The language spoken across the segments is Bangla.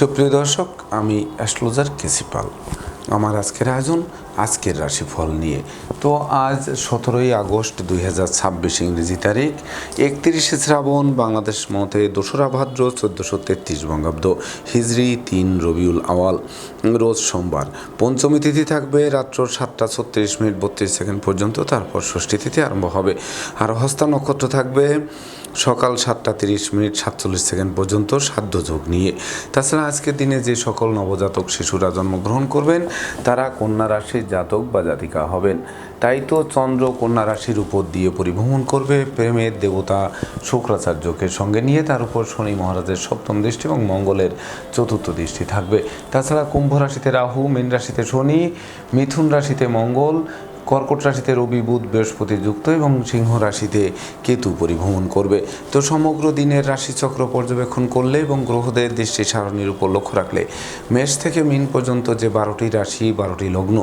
সুপ্রিয় দর্শক, আমি অ্যাস্ট্রোলজার কেসি পাল। আমার আজকের আয়োজন আজকের রাশিফল নিয়ে। তো আজ 17ই আগস্ট 2026 ইংরেজি তারিখ, 31শে শ্রাবণ বাংলাদেশ মতে 2রা ভাদ্র 1433 বঙ্গাব্দ, হিজরি 3 রবিউল আওয়াল, রোজ সোমবার। পঞ্চমী তিথি থাকবে রাত্র 7টা 36 মিনিট 32 সেকেন্ড পর্যন্ত, তারপর ষষ্ঠী তিথি আরম্ভ হবে। আর হস্তা নক্ষত্র থাকবে সকাল 7টা 30 মিনিট 47 সেকেন্ড পর্যন্ত সাধ্য যোগ নিয়ে। তাছাড়া আজকের দিনে যে সকল নবজাতক শিশুরা জন্মগ্রহণ করবেন তারা কন্যা রাশির জাতক বা জাতিকা হবেন। তাই তো চন্দ্র কন্যা রাশির উপর দিয়ে পরিভ্রমণ করবে প্রেমের দেবতা শুক্রাচার্যকে সঙ্গে নিয়ে। তার উপর শনি মহারাজের সপ্তম দৃষ্টি এবং মঙ্গলের চতুর্থ দৃষ্টি থাকবে। তাছাড়া কুম্ভ রাশিতে রাহু, মীন রাশিতে শনি, মিথুন রাশিতে মঙ্গল, কর্কট রাশিতে রবি, বুধ, বৃহস্পতি যুক্ত এবং সিংহ রাশিতে কেতু পরিভ্রমণ করবে। তো সমগ্র দিনের রাশিচক্র পর্যবেক্ষণ করলে এবং গ্রহদের দৃষ্টি সারণীর উপর লক্ষ্য রাখলে মেষ থেকে মীন পর্যন্ত যে 12টি রাশি 12টি লগ্ন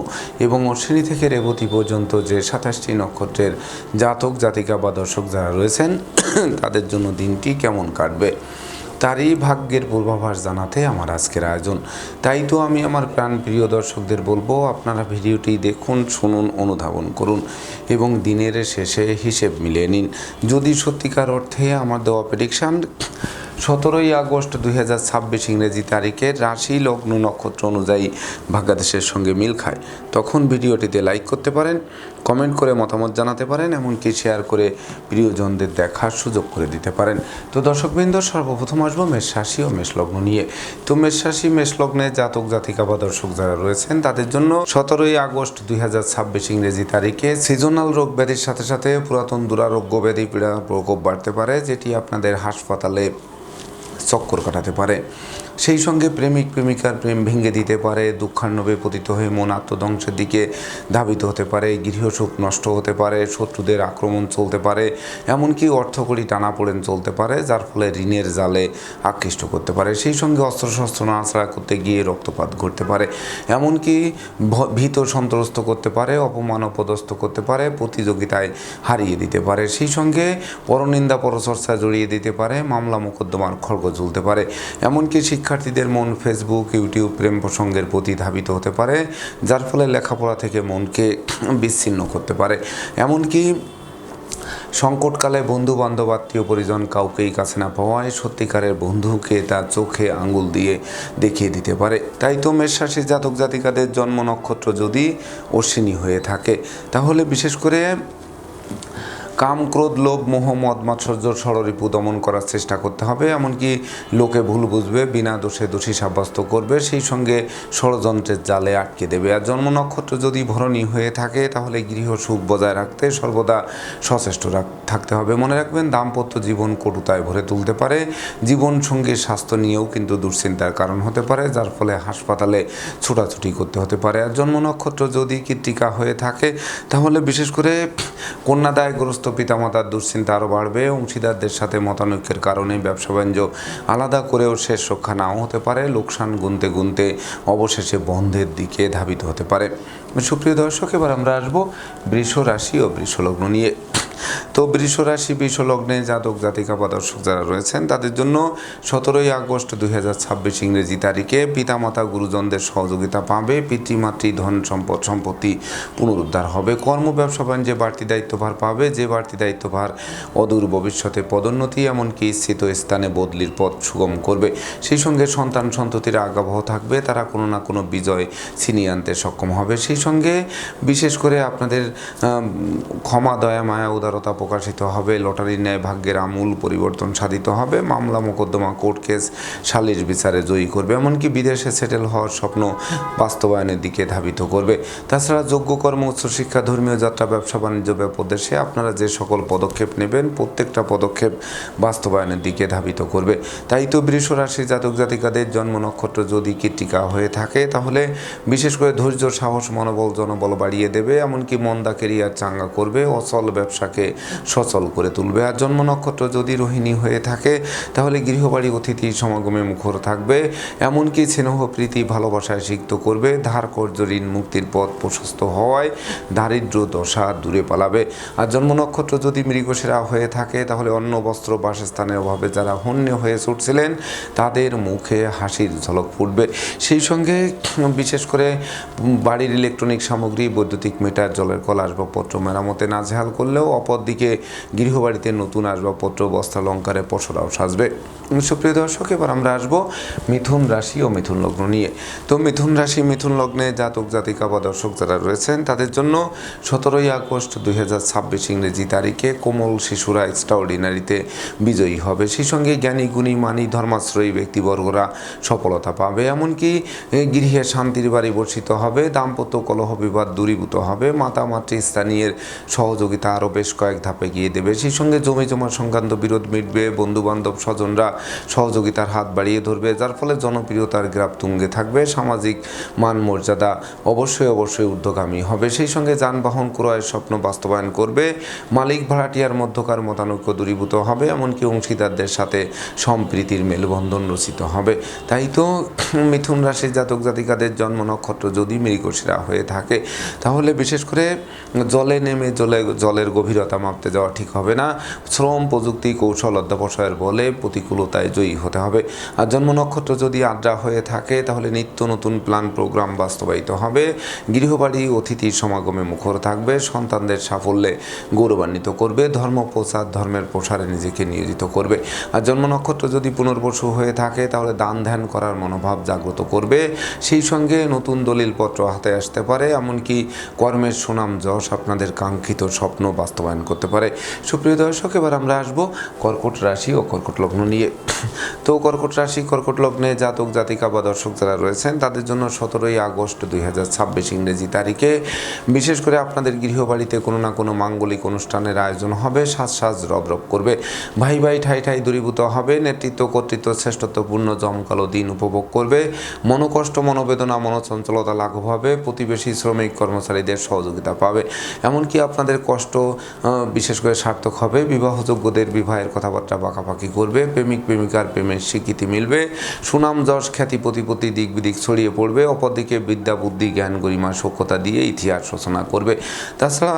এবং অশ্বিনী থেকে রেবতী পর্যন্ত যে 27টি নক্ষত্রের জাতক জাতিকা বা দর্শক যারা রয়েছেন তাদের জন্য দিনটি কেমন কাটবে তারই ভাগ্যের পূর্বাভাস জানাতে আমার আজকের আয়োজন। তাই তো আমি আমার প্রাণপ্রিয় দর্শকদের বলবো, আপনারা ভিডিওটি দেখুন, শুনুন, অনুধাবন করুন এবং দিনের শেষে হিসেব মিলিয়ে নিন। যদি সত্যিকার অর্থে আমার দেওয়া প্রেডিকশান 17ই আগস্ট 2026 ইংরেজি তারিখে রাশি লগ্ন নক্ষত্র অনুযায়ী ভাগ্যাদেশের সঙ্গে মিল খায়, তখন ভিডিওটিতে লাইক করতে পারেন, কমেন্ট করে মতামত জানাতে পারেন, এমনকি শেয়ার করে প্রিয়জনদের দেখার সুযোগ করে দিতে পারেন। তো দর্শকবৃন্দ, সর্বপ্রথম আসবো মেষ রাশি ও মেষ লগ্ন নিয়ে। তো মেষ রাশি মেষ লগ্নে জাতক জাতিকা বা দর্শক যারা রয়েছেন তাদের জন্য 17ই আগস্ট 2026 ইংরেজি তারিখে সিজনাল রোগ ব্যাধির সাথে সাথে পুরাতন দুরারোগ্য ব্যাধি পীড়ার প্রকোপ বাড়তে পারে, যেটি আপনাদের হাসপাতালে চক্কর কাটাতে পারে। সেই সঙ্গে প্রেমিক প্রেমিকার প্রেম ভেঙে দিতে পারে, দুঃখার্ণবে পতিত হয়ে মন আত্মধ্বংসের দিকে ধাবিত হতে পারে, গৃহসুখ নষ্ট হতে পারে, শত্রুদের আক্রমণ চলতে পারে, এমনকি অর্থকড়ি টানাপোড়েন চলতে পারে, যার ফলে ঋণের জালে আকৃষ্ট করতে পারে। সেই সঙ্গে অস্ত্রশস্ত্র নাড়াচাড়া করতে গিয়ে রক্তপাত ঘটতে পারে, এমনকি ভীত সন্ত্রস্ত করতে পারে, অপমান অপদস্থ করতে পারে, প্রতিযোগিতায় হারিয়ে দিতে পারে। সেই সঙ্গে পরনিন্দা পরচর্চায় জড়িয়ে দিতে পারে, মামলা মোকদ্দমার খড়গ ঝুলতে পারে, এমনকি শিক্ষার্থীদের মন ফেসবুক ইউটিউব প্রেম প্রসঙ্গের প্রতি ধাবিত হতে পারে, যার ফলে লেখাপড়া থেকে মনকে বিচ্ছিন্ন করতে পারে। এমনকি সংকটকালে বন্ধু বান্ধব আত্মীয় পরিজন কাউকেই কাছে না পাওয়ায় সত্যিকারের বন্ধুকে তার চোখে আঙ্গুল দিয়ে দেখিয়ে দিতে পারে। তাই তো মেষ রাশির জাতক জাতিকাদের জন্ম নক্ষত্র যদি অশ্বিনী হয়ে থাকে, তাহলে বিশেষ করে কাম, ক্রোধ, লোভ, মোহ, মদ, মাৎসর্য, ষড়রিপু দমন করার চেষ্টা করতে হবে। এমনকি লোকে ভুল বুঝবে, বিনা দোষে দোষী সাব্যস্ত করবে, সেই সঙ্গে ষড়যন্ত্রের জালে আটকে দেবে। আর জন্ম নক্ষত্র যদি ভরণী হয়ে থাকে, তাহলে গৃহ সুখ বজায় রাখতে সর্বদা সচেষ্ট থাকতে হবে। মনে রাখবেন, দাম্পত্য জীবন কটুতায় ভরে তুলতে পারে, জীবন সঙ্গীর স্বাস্থ্য নিয়েও কিন্তু দুশ্চিন্তার কারণ হতে পারে, যার ফলে হাসপাতালে ছোটাছুটি করতে হতে পারে। আর জন্ম নক্ষত্র যদি কৃত্তিকা হয়ে থাকে, তাহলে বিশেষ করে কন্যাদায়গ্রস্ত পিতামাতার দুশ্চিন্তা আরও বাড়বে। অংশীদারদের সাথে মতানৈক্যের কারণে ব্যবসা বাণিজ্য আলাদা করেও শেষ রক্ষা নাও হতে পারে, লোকসান গুনতে গুনতে অবশেষে বন্ধের দিকে ধাবিত হতে পারে। সুপ্রিয় দর্শক, এবার আমরা আসবো বৃষ রাশি ও বৃষ লগ্ন নিয়ে। তো বৃষ রাশি বৃষ লগ্নে জাতক জাতিকা বা দর্শক যারা রয়েছেন তাদের জন্য 17ই আগস্ট 2026 ইংরেজি তারিখে পিতামাতা গুরুজনদের সহযোগিতা পাবে, পিতৃমাতৃ ধন সম্পদ সম্পত্তি পুনরুদ্ধার হবে, কর্ম ব্যবসা বাণিজ্যে বাড়তি দায়িত্বভার পাবে, যে বাড়তি দায়িত্বভার অদূর ভবিষ্যতে পদোন্নতি এমনকি ইচ্ছিত স্থানে বদলির পথ সুগম করবে। সেই সঙ্গে সন্তান সন্ততির আজ্ঞাবহ থাকবে, তারা কোনো না কোনো বিজয় ছিনিয়ে আনতে সক্ষম হবে। সেই সঙ্গে বিশেষ করে আপনাদের ক্ষমা, দয়া, মায়া, উদারতা প্রকাশিত হবে, লটারির ন্যায় ভাগ্যের আমূল পরিবর্তন সাধিত হবে, মামলা মোকদ্দমা কোর্ট কেস সালিশ বিচারে জয়ী করবে, এমনকি বিদেশে সেটেল হওয়ার স্বপ্ন বাস্তবায়নের দিকে ধাবিত করবে। তাছাড়া যোগ্যকর্ম, উচ্চশিক্ষা, ধর্মীয় যাত্রা, ব্যবসা বাণিজ্য ব্যাপদেশে আপনারা যে সকল পদক্ষেপ নেবেন প্রত্যেকটা পদক্ষেপ বাস্তবায়নের দিকে ধাবিত করবে। তাই তো বৃষ রাশির জাতক জাতিকাদের জন্ম নক্ষত্র যদি কৃত্তিকা হয়ে থাকে, তাহলে বিশেষ করে ধৈর্য, সাহস, মনোবল, জনবল বাড়িয়ে দেবে, এমনকি মন্দা কেরিয়ার চাঙ্গা করবে, অচল ব্যবসাকে আপনাকে সচল করে তুলবে। আর জন্ম নক্ষত্র যদি রোহিণী হয়ে থাকে তাহলে গৃহবাড়ি অতিথি সমাগমে মুখর থাকবে, এমনকি স্নেহ প্রীতি ভালোবাসায় সিক্ত করবে। ধার কর্য ঋণ মুক্তির পথ প্রশস্ত হওয়ায় দারিদ্র দশা দূরে পালাবে। আর জন্ম নক্ষত্র যদি মৃগশিরা হয়ে থাকে তাহলে অন্ন বস্ত্র বাসস্থানের অভাবে যারা হন্যে হয়ে ছুটছিলেন তাদের মুখে হাসির ঝলক ফুটবে। সেই সঙ্গে বিশেষ করে বাড়ির ইলেকট্রনিক সামগ্রী, বৈদ্যুতিক মিটার, জলের কল, আসবাবপত্র মেরামতে নাজেহাল করলেও অপরদিকে গৃহবাড়িতে নতুন আসবাবপত্র, বস্ত্রালঙ্কারে পসরাও সাজবে। সুপ্রিয় দর্শক, এবার আমরা আসবো মিথুন রাশি ও মিথুন লগ্ন নিয়ে। তো মিথুন রাশি, মিথুন লগ্নে জাতক জাতিকা বা দর্শক যারা রয়েছেন তাদের জন্য 17 আগস্ট 2026 ইংরেজি তারিখে কোমল শিশুরা এক্সট্রাঅর্ডিনারিতে বিজয়ী হবে। সেই সঙ্গে জ্ঞানী গুণী মানি ধর্মাশ্রয়ী ব্যক্তিবর্গরা সফলতা পাবে, এমনকি গৃহে শান্তির বাড়ি বর্ষিত হবে। দাম্পত্য কলহ বিবাদ দূরীভূত হবে। মাতা মাতৃ স্থানীয় সহযোগিতা আরও বেশ কয়েক ধাপে গিয়ে দেবে। সেই সঙ্গে জমি জমা সংক্রান্ত বিরোধ মিটবে। বন্ধুবান্ধব স্বজনরা সহযোগিতার হাত বাড়িয়ে ধরবে, যার ফলে জনপ্রিয়তার গ্রাফ তুঙ্গে থাকবে। সামাজিক মান মর্যাদা অবশ্যই ঊর্ধ্বগামী হবে। সেই সঙ্গে যানবাহন ক্রয়ের স্বপ্ন বাস্তবায়ন করবে। মালিক ভাড়াটিয়ার মধ্যকার মতানৈক্য দূরীভূত হবে, এমনকি অংশীদারদের সাথে সম্প্রীতির মেলবন্ধন রচিত হবে। তাই তো মিথুন রাশির জাতক জাতিকাদের জন্ম নক্ষত্র যদি মৃগশিরা হয়ে থাকে তাহলে বিশেষ করে জলে নেমে জলের গভীরতা মাপতে যাওয়া ঠিক হবে না। শ্রম, প্রযুক্তি, কৌশল, অধ্যবসায়ের বলে প্রতিকূলতায় জয়ী হতে হবে। আর জন্ম নক্ষত্র যদি আদ্রা হয়ে থাকে তাহলে নিত্য নতুন প্ল্যান প্রোগ্রাম বাস্তবায়িত হবে। গৃহবাড়ি অতিথির সমাগমে মুখর থাকবে। সন্তানদের সাফল্যে গৌরবান্বিত করবে। ধর্ম প্রচার, ধর্মের প্রসারে নিজেকে নিয়োজিত করবে। আর জন্ম নক্ষত্র যদি পুনর্বসু হয়ে থাকে তাহলে দান ধ্যান করার মনোভাব জাগ্রত করবে। সেই সঙ্গে নতুন দলিলপত্র হাতে আসতে পারে, এমনকি কর্মের সুনাম যশ আপনাদের কাঙ্ক্ষিত স্বপ্ন বাস্তবায়ন করতে পারে। সুপ্রিয় দর্শক, এবার আমরা আসবো কর্কট রাশি ও কর্কট লগ্ন নিয়ে। তো কর্কট রাশি, কর্কট লগ্নে জাতক জাতিকা বা দর্শক যারা রয়েছেন তাদের জন্য 17 আগস্ট 2026 ইংরেজি তারিখে বিশেষ করে আপনাদের গৃহবাড়িতে কোনো না কোনো মাঙ্গলিক অনুষ্ঠানের আয়োজন হবে। সাজ রব করবে। ভাই ঠাই দূরীভূত হবে। নেতৃত্ব, কর্তৃত্ব, শ্রেষ্ঠত্বপূর্ণ জমকালো দিন উপভোগ করবে। মনোকষ্ট, মনোবেদনা, মনোচঞ্চলতা লাঘব হবে। প্রতিবেশী, শ্রমিক, কর্মচারীদের সহযোগিতা পাবে, এমনকি আপনাদের কষ্ট বিশেষ করে সার্থক হবে। বিবাহযোগ্যদের বিবাহের কথাবার্তা পাকাপাকি করবে। প্রেমিক প্রেমিকার প্রেমের স্বীকৃতি মিলবে। সুনাম যশ খ্যাতি প্রতিপত্তি দিক বিদিক ছড়িয়ে পড়বে। অপরদিকে বিদ্যা বুদ্ধি জ্ঞান গরিমা সক্ষতা দিয়ে ইতিহাস রচনা করবে। তাছাড়া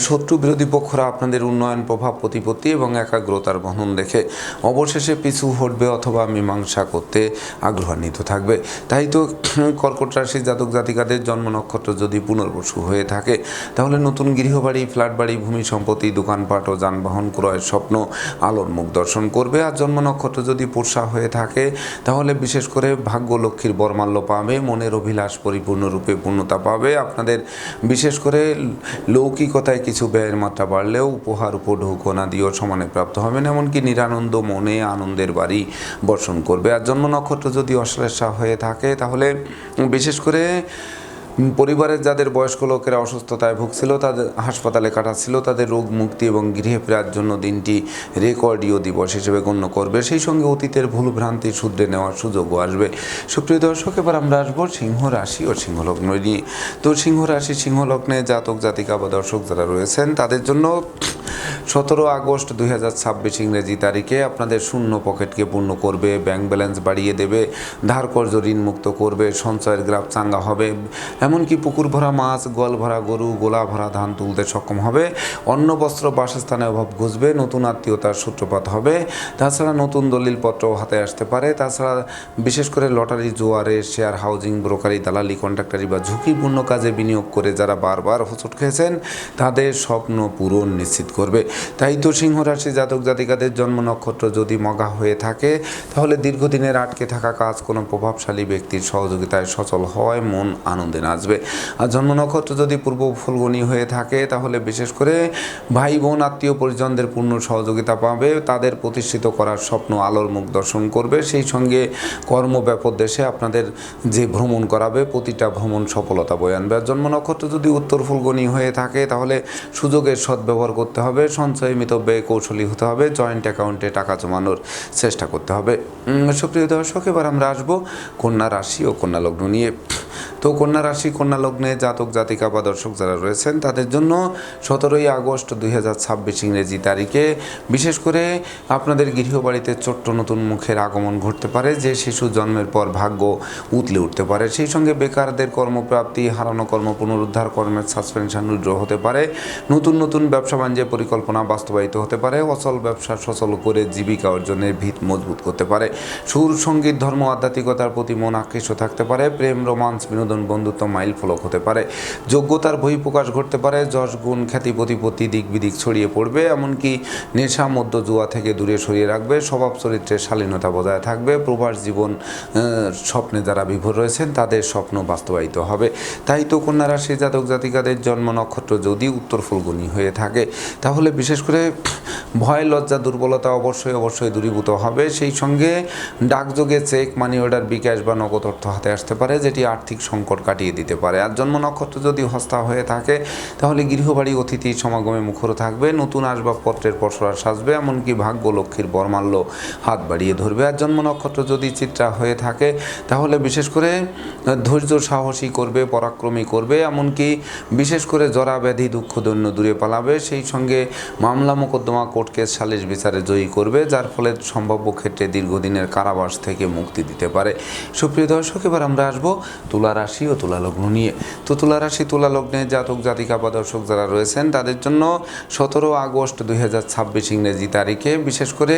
শত্রু বিরোধী পক্ষরা আপনাদের উন্নয়ন, প্রভাব, প্রতিপত্তি এবং একাগ্রতার বহন দেখে অবশেষে পিছু হটবে অথবা মীমাংসা করতে আগ্রহান্বিত থাকবে। তাই তো কর্কট রাশির জাতক জাতিকাদের জন্ম নক্ষত্র যদি পুনর্বসু হয়ে থাকে তাহলে নতুন গৃহবাড়ি, ফ্ল্যাট বাড়ি, ভূমি সম্পত্তি, দোকানপাট ও যানবাহন ক্রয়ের স্বপ্ন আলোর মুখ দর্শন করবে। আর জন্ম নক্ষত্র যদি পুরসা হয়ে থাকে তাহলে বিশেষ করে ভাগ্য লক্ষ্মীর বরমাল্য পাবে। মনের অভিলাষ পরিপূর্ণরূপে পূর্ণতা পাবে। আপনাদের বিশেষ করে লৌকিকতায় কিছু ব্যয়ের মাত্রা বাড়লেও উপহার, উপঢৌকনা দিয়েও সমানে প্রাপ্ত হবেন, এমনকি নিরানন্দ মনে আনন্দের বাড়ি বর্ষণ করবে। আর জন্ম নক্ষত্র যদি অশ্লেষা হয়ে থাকে তাহলে বিশেষ করে পরিবারের যাদের বয়স্ক লোকেরা অসুস্থতায় ভুগছিল, তাদের হাসপাতালে কাটাচ্ছিল, তাদের রোগ মুক্তি এবং গৃহে ফেরার জন্য দিনটি রেকর্ডীয় দিবস হিসেবে গণ্য করবে। সেই সঙ্গে অতীতের ভুল ভ্রান্তি শুধরে নেওয়ার সুযোগও আসবে। সুপ্রিয় দর্শক, এবার আমরা আসবো সিংহ রাশি ও সিংহ লগ্ন নিয়ে। তো সিংহ রাশি, সিংহ লগ্নে জাতক জাতিকা বা দর্শক যারা রয়েছেন তাদের জন্য 17 আগস্ট 2026 ইংরেজি তারিখে আপনাদের শূন্য পকেটকে পূর্ণ করবে। ব্যাংক ব্যালেন্স বাড়িয়ে দেবে। ধার কর্য ঋণ মুক্ত করবে। সঞ্চয়ের গ্রাফ চাঙ্গা হবে, এমনকি পুকুর ভরা মাছ, গোয়াল ভরা গরু, গোলা ভরা ধান তুলতে সক্ষম হবে। অন্ন বস্ত্র বাসস্থানে অভাব ঘুচবে। নতুন আত্মীয়তার সূত্রপাত হবে। তাছাড়া নতুন দলিলপত্র হাতে আসতে পারে। তাছাড়া বিশেষ করে লটারি, জুয়ারে, শেয়ার, হাউজিং, ব্রোকারি, দালালি, কন্ট্রাক্টারি বা ঝুঁকিপূর্ণ কাজে বিনিয়োগ করে যারা বারবার হোঁচট খেয়েছেন তাদের স্বপ্ন পূরণ নিশ্চিত করবে। তাই তো সিংহ রাশি জাতক জাতিকাদের জন্ম নক্ষত্র যদি মগা হয়ে থাকে তাহলে দীর্ঘদিনের আটকে থাকা কাজ কোনো প্রভাবশালী ব্যক্তির সহযোগিতায় সচল হওয়ায় মন আনন্দে নাচবে। আর জন্ম নক্ষত্র যদি পূর্ব ফলগুনি হয়ে থাকে তাহলে বিশেষ করে ভাই বোন, আত্মীয় পরিজনদের পূর্ণ সহযোগিতা পাবে। তাদের প্রতিষ্ঠিত করার স্বপ্ন আলোর মুখ দর্শন করবে। সেই সঙ্গে কর্মব্যাপক দেশে আপনাদের যে ভ্রমণ করাবে প্রতিটা ভ্রমণ সফলতা বয়ে আনবে। আর জন্ম নক্ষত্র যদি উত্তর ফুলগনি হয়ে থাকে তাহলে সুযোগের সদ্ব্যবহার করতে হবে। হবে, সঞ্চয় মিতব্যয়ে কৌশলী হতে হবে, জয়েন্ট অ্যাকাউন্টে টাকা জমানোর চেষ্টা করতে হবে। সুপ্রিয় দর্শক, এবার আমরা আসবো কন্যা রাশি ও কন্যা লগ্ন নিয়ে। তো কন্যা রাশি কন্যা লগ্নে জাতক জাতিকা বা দর্শক যারা রয়েছেন তাদের জন্য 17ই আগস্ট 2026 ইংরেজি তারিখে বিশেষ করে আপনাদের গৃহবাড়িতে ছোট্ট নতুন মুখের আগমন ঘটতে পারে, যে শিশু জন্মের পর ভাগ্য উতলে উঠতে পারে। সেই সঙ্গে বেকারদের কর্মপ্রাপ্তি, হারানো কর্ম পুনরুদ্ধার, কর্মের সাসপেনশন উইথড্র হতে পারে, নতুন নতুন ব্যবসা বাণিজ্যের পরিকল্পনা বাস্তবায়িত হতে পারে, অচল ব্যবসা সচল করে জীবিকা অর্জনের ভিত মজবুত করতে পারে, সুর সঙ্গীত ধর্ম আধ্যাত্মিকতার প্রতি মন আকৃষ্ট থাকতে পারে, প্রেম রোমান্স বিনোদন বন্ধুত্ব মাইল ফলক হতে পারে, যোগ্যতার বহিঃপ্রকাশ ঘটতে পারে, যশ গুণ খ্যাতি প্রতিপত্তি দিক বিদিক ছড়িয়ে পড়বে, এমনকি নেশা মধ্য জুয়া থেকে দূরে সরিয়ে রাখবে, স্বভাব চরিত্রের শালীনতা বজায় থাকবে, প্রবাস জীবন স্বপ্নে যারা বিভোর রয়েছেন তাদের স্বপ্ন বাস্তবায়িত হবে। তাই তো কন্যা রাশি জাতক জাতিকাদের জন্ম নক্ষত্র যদি উত্তর ফুলগুনি হয়ে থাকে তাহলে বিশেষ করে ভয় লজ্জা দুর্বলতা অবশ্যই দূরীভূত হবে। সেই সঙ্গে ডাকযোগে চেক, মানি অর্ডার, বিকাশ বা নগদ অর্থ হাতে আসতে পারে, যেটি আর্থিক সংকট কাটিয়ে দিতে পারে। আর জন্ম নক্ষত্র যদি হস্তা হয়ে থাকে তাহলে গৃহবাড়ি অতিথি সমাগমে মুখর থাকবে, নতুন আসবাবপত্রের পসরা সাজবে, এমনকি ভাগ্য লক্ষ্মীর বরমাল্য হাত বাড়িয়ে ধরবে। আর জন্ম নক্ষত্র যদি চিত্রা হয়ে থাকে তাহলে বিশেষ করে ধৈর্য সাহসী করবে, পরাক্রমী করবে, এমনকি বিশেষ করে জরা ব্যাধি দুঃখ দৈন্য দূরে পালাবে। সেই সঙ্গে মামলা মোকদ্দমা কোর্ট কেস সালিশ বিচারে জয়ী করবে, যার ফলে সম্ভাব্য ক্ষেত্রে দীর্ঘদিনের কারাবাস থেকে মুক্তি দিতে পারে। সুপ্রিয় দর্শক, এবার আমরা আসবো তুলা রাশি ও তুলা লগ্ন নিয়ে। তো তুলা রাশি তুলা লগ্নে জাতক জাতিকা বা দর্শক যারা রয়েছেন তাদের জন্য 17 আগস্ট 2026 ইংরেজি তারিখে বিশেষ করে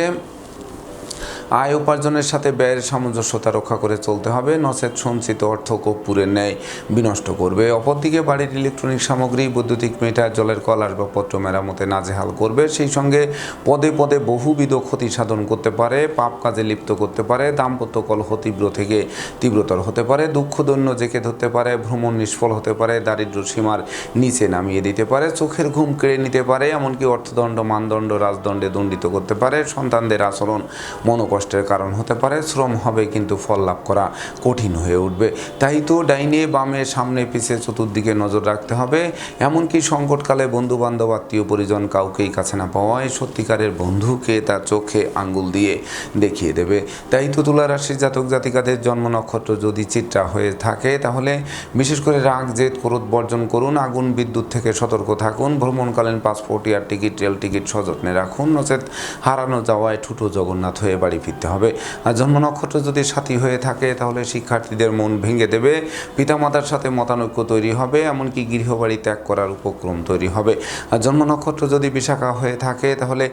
আয় উপার্জনের সাথে ব্যয়ের সামঞ্জস্যতা রক্ষা করে চলতে হবে, নচেত সঞ্চিত অর্থ কর্পূরের ন্যায় বিনষ্ট করবে। অপরদিকে বাড়ির ইলেকট্রনিক সামগ্রী, বৈদ্যুতিক মিটার, জলের কল, আসবাবপত্র মেরামতে নাজেহাল করবে। সেই সঙ্গে পদে পদে বহুবিধ ক্ষতি সাধন করতে পারে, পাপ কাজে লিপ্ত করতে পারে, দাম্পত্য কলহ তীব্র থেকে তীব্রতর হতে পারে, দুঃখ দৈন্য জেঁকে ধরতে পারে, ভ্রমণ নিষ্ফল হতে পারে, দারিদ্র সীমার নিচে নামিয়ে দিতে পারে, চোখের ঘুম কেড়ে নিতে পারে, এমনকি অর্থদণ্ড মানদণ্ড রাজদণ্ডে দণ্ডিত করতে পারে, সন্তানদের আচরণ মনোকষ্টের কারণ হতে পারে, শ্রম হবে কিন্তু ফল লাভ করা কঠিন হয়ে উঠবে। তাই তো ডাইনে বামে সামনে পিছে চতুর্দিকে নজর রাখতে হবে, এমনকি সংকটকালে বন্ধু বান্ধব আত্মীয় পরিজন কাউকেই কাছে না পাওয়ায় সত্যিকারের বন্ধুকে তার চোখে আঙ্গুল দিয়ে দেখিয়ে দেবে। তাই তো তুলা রাশির জাতক জাতিকাদের জন্ম নক্ষত্র যদি চিত্রা হয়ে থাকে তাহলে বিশেষ করে রাগ জেদ ক্রোধ বর্জন করুন, আগুন বিদ্যুৎ থেকে সতর্ক থাকুন, ভ্রমণকালীন passport air ticket rail ticket সযত্নে রাখুন, নচেত হারানো যাওয়ায় ঠুটো জগন্নাথ হয়ে বাড়ি ফিরতে হবে। আর জন্ম নক্ষত্র যদি সাথী হয়ে থাকে তাহলে শিক্ষার্থীদের মন ভেঙে দেবে, পিতামাতার সাথে মতানৈক্য তৈরি হবে, এমনকি গৃহবাড়ি ত্যাগ করার উপক্রম তৈরি হবে। আর জন্ম নক্ষত্র যদি বিশাখা হয়ে থাকে তাহলে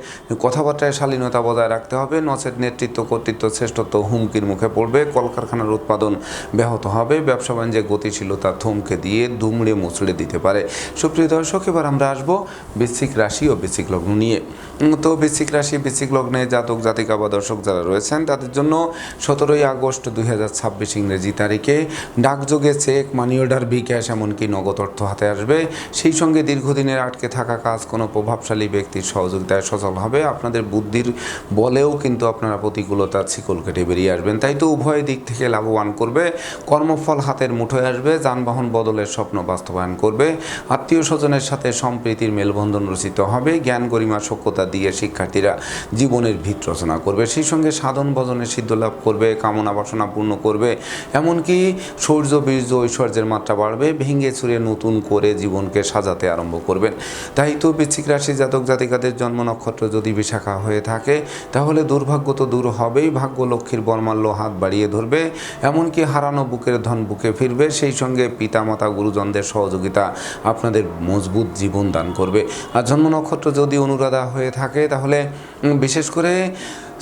কথাবার্তায় শালীনতা বজায় রাখতে হবে, নচেত নেতৃত্ব কর্তৃত্ব শ্রেষ্ঠত্ব হুমকির মুখে পড়বে, কলকারখানার উৎপাদন ব্যাহত হবে, ব্যবসা বাণিজ্যে গতিশীলতা থমকে দিয়ে দুমড়ে মুচড়ে দিতে পারে। সুপ্রিয় দর্শক, এবার আমরা আসবো বৃশ্চিক রাশি ও বৃশ্চিক লগ্ন নিয়ে। তো বৃশ্চিক রাশি বৃশ্চিক লগ্নে জাতক জাতিকা বা দর্শক যারা রয়েছেন তাদের জন্য 17 আগস্ট 2026 ইংরেজি তারিখে ডাকযোগে চেক, মানি অর্ডার, বিকাশ, এমনকি নগদ অর্থ হাতে আসবে। সেই সঙ্গে দীর্ঘদিনের আটকে থাকা কাজ কোনো প্রভাবশালী ব্যক্তির সহযোগিতায় সচল হবে। আপনাদের বুদ্ধির বলেও কিন্তু আপনারা প্রতিকূলতার শিকল কেটে বেরিয়ে আসবেন। তাই তো উভয় দিক থেকে লাভবান করবে, কর্মফল হাতের মুঠোয় আসবে, যানবাহন বদলের স্বপ্ন বাস্তবায়ন করবে, আত্মীয় স্বজনের সাথে সম্প্রীতির মেলবন্ধন রচিত হবে, জ্ঞান গরিমা সক্ষতা দিয়ে শিক্ষার্থীরা জীবনের ভিত রচনা করবে। সেই সঙ্গে সাধন ভজনে সিদ্ধ লাভ করবে, কামনা বাসনা পূর্ণ করবে, এমনকি শৌর্য বীর্য ঐশ্বর্যের মাত্রা বাড়বে, ভেঙে চুরে নতুন করে জীবনকে সাজাতে আরম্ভ করবেন। তাই তো বৃশ্চিক রাশি জাতক জাতিকাদের জন্ম নক্ষত্র যদি বিশাখা হয়ে থাকে তাহলে দুর্ভাগ্য তো দূর হবেই, ভাগ্য লক্ষ্মীর বরমাল্য হাত বাড়িয়ে ধরবে, এমনকি হারানো বুকের ধন বুকে ফিরবে। সেই সঙ্গে পিতামাতা গুরুজনদের সহযোগিতা আপনাদের মজবুত জীবন দান করবে। আর জন্ম নক্ষত্র যদি অনুরাধা হয়ে থাকে তাহলে বিশেষ করে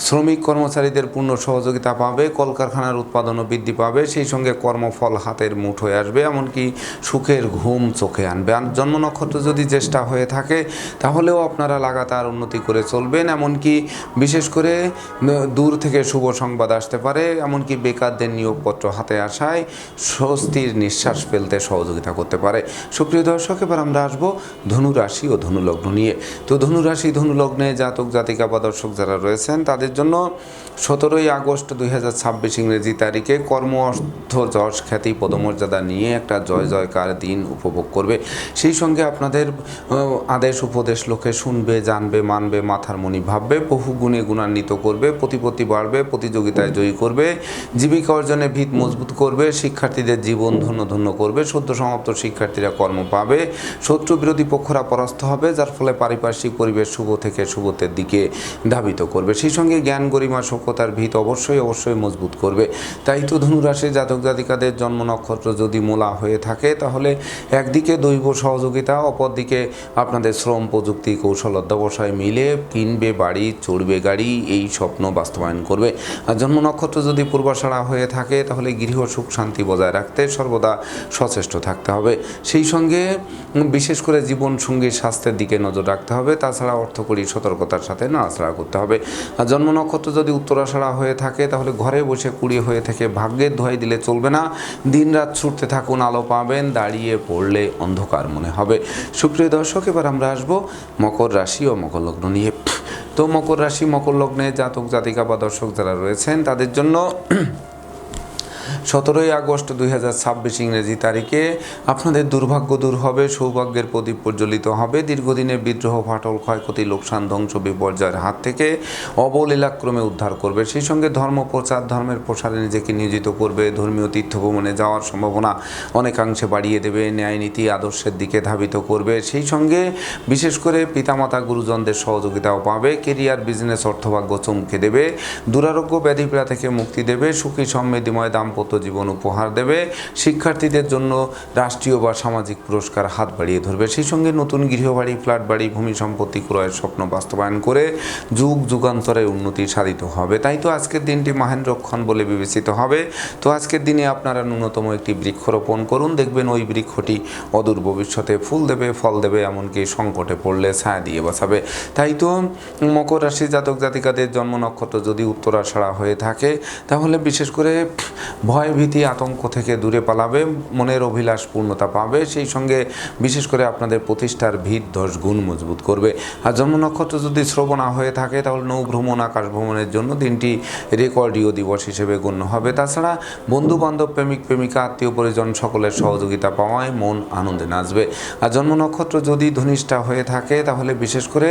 শ্রমিক কর্মচারীদের পূর্ণ সহযোগিতা পাবে, কলকারখানার উৎপাদনও বৃদ্ধি পাবে, সেই সঙ্গে কর্মফল হাতের মুঠোয় আসবে, এমনকি সুখের ঘুম চোখে আনবে। আর জন্ম নক্ষত্র যদি জ্যেষ্ঠা হয়ে থাকে তাহলেও আপনারা লাগাতার উন্নতি করে চলবেন, এমনকি বিশেষ করে দূর থেকে শুভ সংবাদ আসতে পারে, এমনকি বেকারদের নিয়োগপত্র হাতে আসায় স্বস্তির নিঃশ্বাস ফেলতে সহযোগিতা করতে পারে। সুপ্রিয় দর্শক, এবার আমরা আসবো ধনুরাশি ও ধনুলগ্ন নিয়ে। তো ধনুরাশি ধনুলগ্নে জাতক জাতিকা বা দর্শক যারা রয়েছেন তাদের তাদের জন্য 17ই আগস্ট 2026 ইংরেজি তারিখে কর্ম অর্থ যশ খ্যাতি পদমর্যাদা নিয়ে একটা জয় জয়কার দিন উপভোগ করবে। সেই সঙ্গে আপনাদের আদেশ উপদেশ লোকে শুনবে, জানবে, মানবে, মাথার মণি ভাববে, বহু গুণে গুণান্বিত করবে, প্রতিপত্তি বাড়বে, প্রতিযোগিতায় জয়ী করবে, জীবিকা অর্জনে ভিত মজবুত করবে, শিক্ষার্থীদের জীবন ধন্য ধন্য করবে, সদ্য সমাপ্ত শিক্ষার্থীরা কর্ম পাবে, শত্রু বিরোধী পক্ষরা পরাস্ত হবে, যার ফলে পারিপার্শ্বিক পরিবেশ শুভ থেকে শুভতের দিকে ধাবিত করবে। সেই সঙ্গে জ্ঞান গরিমা সভ্যতার ভিত অবশ্যই মজবুত করবে। তাই তো ধনুরাশির জাতক জাতিকাদের জন্ম নক্ষত্র যদি মূলা হয়ে থাকে, তাহলে একদিকে দৈব সহযোগিতা, অপরদিকে আপনাদের শ্রম, প্রযুক্তি, কৌশল অধ্যবসায় মিলে কিনবে বাড়ি, চড়বে গাড়ি, এই স্বপ্ন বাস্তবায়ন করবে। আর জন্ম নক্ষত্র যদি পূর্বাষাঢ়া হয়ে থাকে, তাহলে গৃহ সুখ শান্তি বজায় রাখতে সর্বদা সচেষ্ট থাকতে হবে। সেই সঙ্গে বিশেষ করে জীবন সঙ্গী স্বাস্থ্যের দিকে নজর রাখতে হবে। তাছাড়া অর্থকরী সতর্কতার সাথে নাড়াচাড়া করতে হবে। আর জন্ম নক্ষত্র যদি উত্তরাষাঢ়া হয়ে থাকে, তাহলে ঘরে বসে কুড়িয়ে হয়ে থেকে ভাগ্যের দোহাই দিলে চলবে না। দিন রাত ছুটতে থাকুন, আলো পাবেন, দাঁড়িয়ে পড়লে অন্ধকার মনে হবে। সুপ্রিয় দর্শক, এবার আমরা আসবো মকর রাশি ও মকর লগ্ন নিয়ে। তো মকর রাশি মকর লগ্নে জাতক জাতিকা বা দর্শক যারা রয়েছেন, তাদের জন্য 17ই আগস্ট 2026 ইংরেজি তারিখে আপনাদের দুর্ভাগ্য দূর হবে, সৌভাগ্যের প্রদীপ প্রজ্বলিত হবে। দীর্ঘদিনের বিদ্রোহ, ফাটল, ক্ষয়ক্ষতি, লোকসান, ধ্বংস, বিপর্যয়ের হাত থেকে অবলীলাক্রমে উদ্ধার করবে। সেই সঙ্গে ধর্ম প্রচার, ধর্মের প্রসারে নিজেকে নিয়োজিত করবে। ধর্মীয় তীর্থ ভ্রমণে যাওয়ার সম্ভাবনা অনেকাংশে বাড়িয়ে দেবে। ন্যায় নীতি আদর্শের দিকে ধাবিত করবে। সেই সঙ্গে বিশেষ করে পিতামাতা গুরুজনদের সহযোগিতাও পাবে। কেরিয়ার, বিজনেস, অর্থভাগ্য চমকে দেবে। দুরারোগ্য ব্যাধিপীড়া থেকে মুক্তি দেবে। সুখী সমৃদ্ধিময় দাম্পত্য জীবন উপহার দেবে। শিক্ষার্থীদের জন্য রাষ্ট্রীয় বা সামাজিক পুরস্কার হাত বাড়িয়ে ধরবে। সেই সঙ্গে নতুন গৃহবাড়ি, ফ্ল্যাট বাড়ি, ভূমি সম্পত্তি ক্রয়ের স্বপ্ন বাস্তবায়ন করে যুগ যুগান্তরে উন্নতি সাধিত হবে। তাই তো আজকের দিনটি মহেন্দ্রক্ষণ বলে বিবেচিত হবে। তো আজকের দিনে আপনারা ন্যূনতম একটি বৃক্ষরোপণ করুন, দেখবেন ওই বৃক্ষটি অদূর ভবিষ্যতে ফুল দেবে, ফল দেবে, এমনকি সংকটে পড়লে ছায়া দিয়ে বাঁচাবে। তাই তো মকর রাশি জাতক জাতিকাদের জন্ম নক্ষত্র যদি উত্তরাষাঢ়া হয়ে থাকে, তাহলে বিশেষ করে ভয়, ভীতি, আতঙ্ক থেকে দূরে পালাবে, মনের অভিলাষ পূর্ণতা পাবে। সেই সঙ্গে বিশেষ করে আপনাদের প্রতিষ্ঠার ভিত 10 গুণ মজবুত করবে। আর জন্ম নক্ষত্র যদি শ্রবণা হয়ে থাকে, তাহলে নৌ ভ্রমণ, আকাশ ভ্রমণের জন্য দিনটি রেকর্ডীয় দিবস হিসেবে গণ্য হবে। তাছাড়া বন্ধু বান্ধব, প্রেমিক প্রেমিকা, আত্মীয় পরিজন সকলের সহযোগিতা পাওয়ায় মন আনন্দে নাচবে। আর জন্ম নক্ষত্র যদি ধনিষ্ঠা হয়ে থাকে, তাহলে বিশেষ করে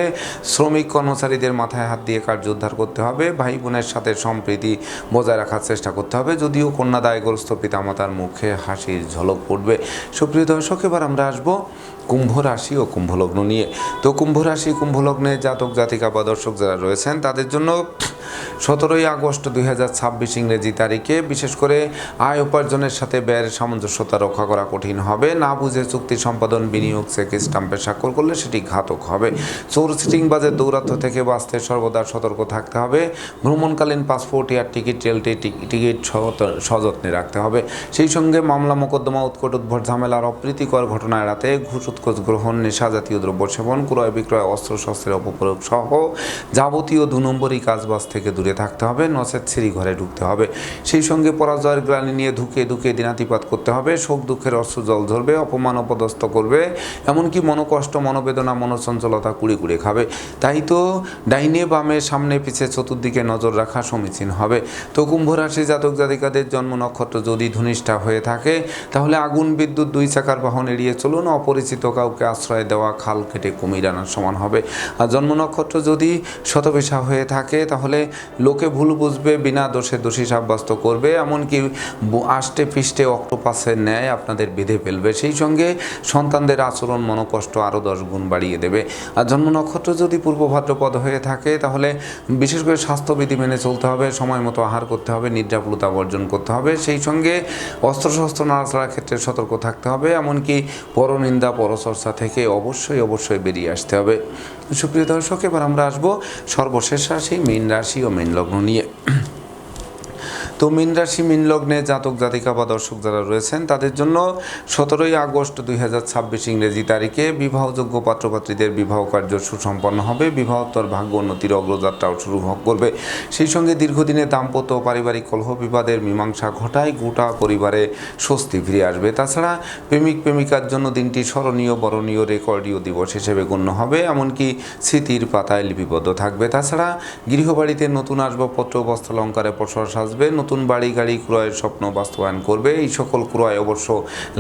শ্রমিক কর্মচারীদের মাথায় হাত দিয়ে কার্য উদ্ধার করতে হবে। ভাই বোনের সাথে সম্প্রীতি বজায় রাখার চেষ্টা করতে হবে। যদিও কন্যা দায়গ্রস্ত পিতামাতার মুখে হাসির ঝলক পড়বে। সুপ্রিয় দর্শক, এবার আমরা আসবো কুম্ভ রাশি ও কুম্ভ লগ্ন নিয়ে। তো কুম্ভ রাশি কুম্ভ লগ্নে জাতক জাতিকা বা দর্শক যারা রয়েছেন, তাদের জন্য 17ই আগস্ট 2026 ইংরেজি তারিখে বিশেষ করে আয় উপার্জনের সাথে ব্যয়ের সামঞ্জস্যতা রক্ষা করা কঠিন হবে। না বুঝে চুক্তি সম্পাদন, বিনিয়োগ, চেক স্টাম্পে স্বাক্ষর করলে সেটি ঘাতক হবে। চোর সিটিংবাজের দৌরাত্ম্য থেকে বাঁচতে সর্বদা সতর্ক থাকতে হবে। ভ্রমণকালীন passport, air ticket, rail ticket সযত্নে রাখতে হবে। সেই সঙ্গে মামলা, মোকদ্দমা, উৎকট উদ্ভট ঝামেলার অপ্রীতিকর ঘটনা এড়াতে ঘুষ, উৎকোচ গ্রহণ, নেশা জাতীয় দ্রব্য সেবন, ক্রয় বিক্রয়, অস্ত্রশস্ত্রের অপপ্রয়োগ সহ যাবতীয় 2 নম্বরই কাজবাজ থেকে দূরে থাকতে হবে। নচেত সিঁড়ি ঘরে ঢুকতে হবে। সেই সঙ্গে পরাজয়ের গ্লানি নিয়ে ধুকে দিনাতিপাত করতে হবে। শোক দুঃখের অশ্রু জল ঝরবে, অপমান অপদস্থ করবে, এমনকি মনোকষ্ট, মনোবেদনা, মনোচঞ্চলতা কুড়ে খাবে। তাই তো ডাইনে বামে, সামনে পিছে, চতুর্দিকে নজর রাখা সমীচীন হবে। তো কুম্ভ রাশি জাতক জাতিকাদের জন্ম নক্ষত্র যদি ধনিষ্ঠা হয়ে থাকে, তাহলে আগুন, বিদ্যুৎ, 2 চাকার বাহন এড়িয়ে চলুন। অপরিচিত কাউকে আশ্রয় দেওয়া খাল কেটে কুমির আনার সমান হবে। আর জন্ম নক্ষত্র যদি শতবিশা হয়ে থাকে, তাহলে লোকে ভুল বুঝবে, বিনা দোষে দোষী সাব্যস্ত করবে, এমনকি আষ্টে পৃষ্ঠে অক্টোপাসের ন্যায় আপনাদের বেঁধে ফেলবে। সেই সঙ্গে সন্তানদের আচরণ, মনোকষ্ট আরও 10 গুণ বাড়িয়ে দেবে। আর জন্ম নক্ষত্র যদি পূর্ব ভাদ্রপদ হয়ে থাকে, তাহলে বিশেষ করে স্বাস্থ্যবিধি মেনে চলতে হবে, সময় মতো আহার করতে হবে, নিদ্রাপুলতা বর্জন করতে হবে। সেই সঙ্গে অস্ত্রশস্ত্র নাড়াচাড়ার ক্ষেত্রে সতর্ক থাকতে হবে, এমনকি পরনিন্দা, পরচর্চা থেকে অবশ্যই বেরিয়ে আসতে হবে। সুপ্রিয় দর্শক, এবার আমরা আসবো সর্বশেষ রাশি মীন রাশি ও মীন লগ্ন নিয়ে। তো মীন রাশি মীন লগ্নে জাতক জাতিকা বা দর্শক যারা রয়েছেন তাদের জন্য 17ই আগস্ট 2026 ইংরেজি তারিখে বিবাহযোগ্য পাত্রপাত্রীদের বিবাহ কার্য সুসম্পন্ন হবে, বিবাহোত্তর ভাগ্য উন্নতির অগ্রযাত্রাও শুরু করবে। সেই সঙ্গে দীর্ঘদিনের দাম্পত্য পারিবারিক কলহ বিবাদের মীমাংসা ঘটায় গোটা পরিবারে স্বস্তি ফিরে আসবে। তাছাড়া প্রেমিক প্রেমিকার জন্য দিনটি স্মরণীয় বরণীয় রেকর্ডীয় দিবস হিসেবে গণ্য হবে, এমনকি স্মৃতির পাতায় লিপিবদ্ধ থাকবে। তাছাড়া গৃহবাড়িতে নতুন আসবাবপত্র বস্ত্রালঙ্কারে প্রসার সাজবে, নতুন বাড়ি গাড়ি ক্রয়ের স্বপ্ন বাস্তবায়ন করবে। এই সকল ক্রয় অবশ্য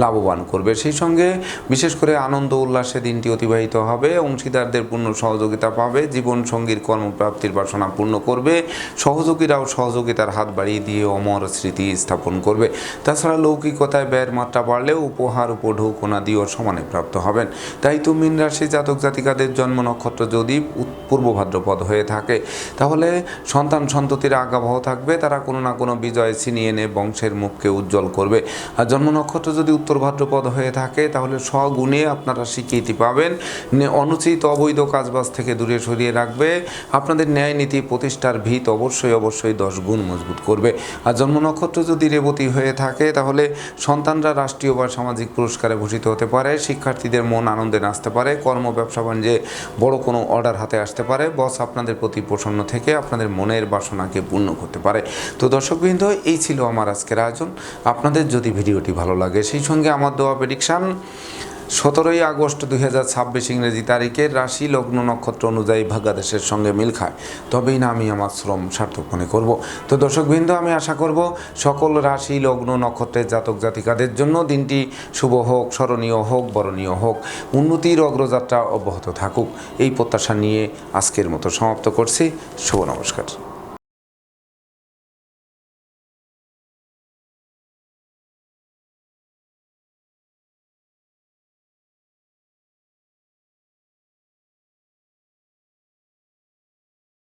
লাভবান করবে। সেই সঙ্গে বিশেষ করে আনন্দ উল্লাসে দিনটি অতিবাহিত হবে, অংশীদারদের পূর্ণ সহযোগিতা পাবে, জীবন সঙ্গীর কর্মপ্রাপ্তির বাসনা পূর্ণ করবে, সহযোগীরাও সহযোগিতার হাত বাড়িয়ে দিয়ে অমর স্মৃতি স্থাপন করবে। তাছাড়া লৌকিকতায় ব্যয়ের মাত্রা বাড়লেও উপহার উপঢৌকনা দিয়েও সমানে প্রাপ্ত হবেন। তাই তো মীন রাশি জাতক জাতিকাদের জন্ম নক্ষত্র যদি পূর্ব ভাদ্রপদ হয়ে থাকে তাহলে সন্তান সন্ততির আগাবহ থাকবে, তারা কোনো না কোনো বিজয় ছিনিয়ে এনে বংশের মুখকে উজ্জ্বল করবে। আর জন্ম নক্ষত্র যদি উত্তর ভাদ্রপদ হয়ে থাকে তাহলে স্বগুণে আপনারা স্বীকৃতি পাবেন, অনুচিত অবৈধ কাজবাজ থেকে দূরে সরিয়ে রাখবে, আপনাদের ন্যায় নীতি প্রতিষ্ঠার ভিত অবশ্যই 10 গুণ মজবুত করবে। আর জন্ম নক্ষত্র যদি রেবতী হয়ে থাকে তাহলে সন্তানরা রাষ্ট্রীয় বা সামাজিক পুরস্কারে ভূষিত হতে পারে, শিক্ষার্থীদের মন আনন্দে নাচতে পারে, কর্ম ব্যবসা বাণিজ্যে বড় কোনো অর্ডার হাতে আসতে পারে, বস আপনাদের প্রতি প্রসন্ন থেকে আপনাদের মনের বাসনাকে পূর্ণ করতে পারে। তো দর্শকবৃন্দ, এই ছিল আমার আজকের আয়োজন। আপনাদের যদি ভিডিওটি ভালো লাগে সেই সঙ্গে আমার দেওয়া প্রেডিকশান 17ই আগস্ট 2026 ইংরেজি তারিখের রাশি লগ্ন নক্ষত্র অনুযায়ী ভাগ্যাদেশের সঙ্গে মিল খায়, তবেই না আমি আমার শ্রম সার্থক মনে করব। তো দর্শকবৃন্দ, আমি আশা করব সকল রাশি লগ্ন নক্ষত্রের জাতক জাতিকাদের জন্য দিনটি শুভ হোক, স্মরণীয় হোক, বরণীয় হোক, উন্নতির অগ্রযাত্রা অব্যাহত থাকুক, এই প্রত্যাশা নিয়ে আজকের মতো সমাপ্ত করছি। শুভ নমস্কার।